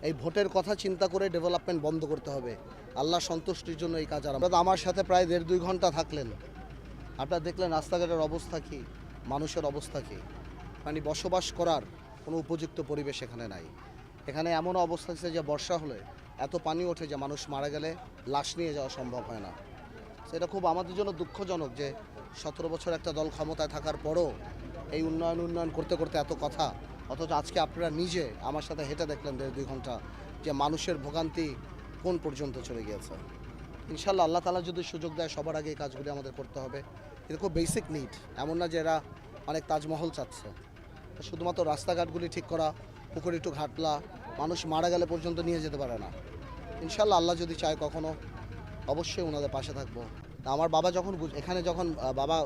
এই ভোটের কথা চিন্তা করে ডেভেলপমেন্ট বন্ধ করতে হবে। আল্লাহ সন্তুষ্টির জন্য এই কাজ আরম্ভ। আমার সাথে প্রায় 1.5-2 ঘন্টা থাকলেন, আপনারা দেখলেন রাস্তাঘাটের অবস্থা কী, মানুষের অবস্থা কী। মানে বসবাস করার কোনো উপযুক্ত পরিবেশ এখানে নাই। এখানে এমন অবস্থা হচ্ছে যে বর্ষা হলে এত পানি ওঠে যে মানুষ মারা গেলে লাশ নিয়ে যাওয়া সম্ভব হয় না। সেটা খুব আমাদের জন্য দুঃখজনক যে 17 বছর একটা দল ক্ষমতায় থাকার পরও এই উন্নয়ন করতে করতে এত কথা, অথচ আজকে আপনারা নিজে আমার সাথে হেঁটে দেখলেন 1.5-2 ঘন্টা যে মানুষের ভোগান্তি কোন পর্যন্ত চলে গিয়েছে। ইনশাল্লাহ আল্লাহ তাআলা যদি সুযোগ দেয় সবার আগে এই কাজগুলি আমাদের করতে হবে। এটা খুব বেসিক নিড, এমন না যে এরা অনেক তাজমহল চাচ্ছে। শুধুমাত্র রাস্তাঘাটগুলি ঠিক করা, পুকুর একটু ঘাটলা, মানুষ মারা গেলে পর্যন্ত নিয়ে যেতে পারে না। ইনশাল্লাহ আল্লাহ যদি চায় কখনো অবশ্যই ওনাদের পাশে থাকবো। আমার বাবা যখন এখানে যখন বাবা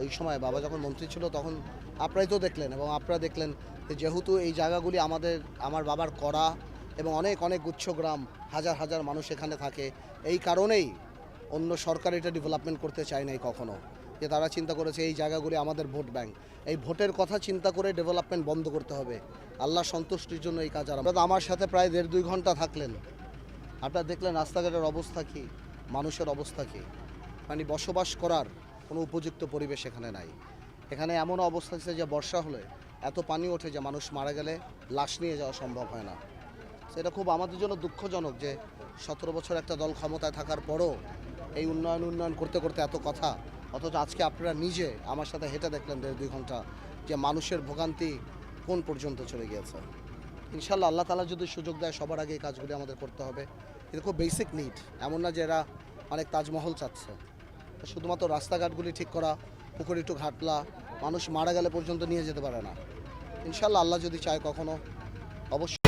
ওই সময় বাবা যখন মন্ত্রী ছিল তখন আপনারাই তো দেখলেন এবং আপনারা দেখলেন যে যেহেতু এই জায়গাগুলি আমার বাবার করা এবং অনেক অনেক গুচ্ছ গ্রাম, হাজার হাজার মানুষ এখানে থাকে, এই কারণেই অন্য সরকার এটা ডেভেলপমেন্ট করতে চায় নাই কখনো, যে তারা চিন্তা করেছে এই জায়গাগুলি আমাদের ভোট ব্যাংক। এই ভোটের কথা চিন্তা করে ডেভেলপমেন্ট বন্ধ করতে হবে। আল্লাহ সন্তুষ্টির জন্য এই কাজ আরম্ভ। আমার সাথে প্রায় 1.5-2 ঘন্টা থাকলেন, আপনারা দেখলেন রাস্তাঘাটের অবস্থা কী, মানুষের অবস্থা কী। মানে বসবাস করার কোনো উপযুক্ত পরিবেশ এখানে নাই। এখানে এমন অবস্থা হচ্ছে যে বর্ষা হলে এত পানি ওঠে যে মানুষ মারা গেলে লাশ নিয়ে যাওয়া সম্ভব হয় না। সেটা খুব আমাদের জন্য দুঃখজনক যে 17 বছর একটা দল ক্ষমতায় থাকার পরও এই উন্নয়ন করতে করতে এত কথা, অথচ আজকে আপনারা নিজে আমার সাথে হেঁটে দেখলেন 1.5-2 ঘন্টা যে মানুষের ভোগান্তি কোন পর্যন্ত চলে গিয়েছে। ইনশাল্লাহ আল্লাহ তাআলা যদি সুযোগ দেয় সবার আগে এই কাজগুলি আমাদের করতে হবে। এটা খুব বেসিক নিড, এমন না যে এরা অনেক তাজমহল চাচ্ছে। শুধুমাত্র রাস্তাঘাটগুলি ঠিক করা, পুকুর একটু ঘাটলা, মানুষ মারা গেলে পর্যন্ত নিয়ে যেতে পারে না। ইনশাল্লাহ আল্লাহ যদি চায় কখনো অবশ্যই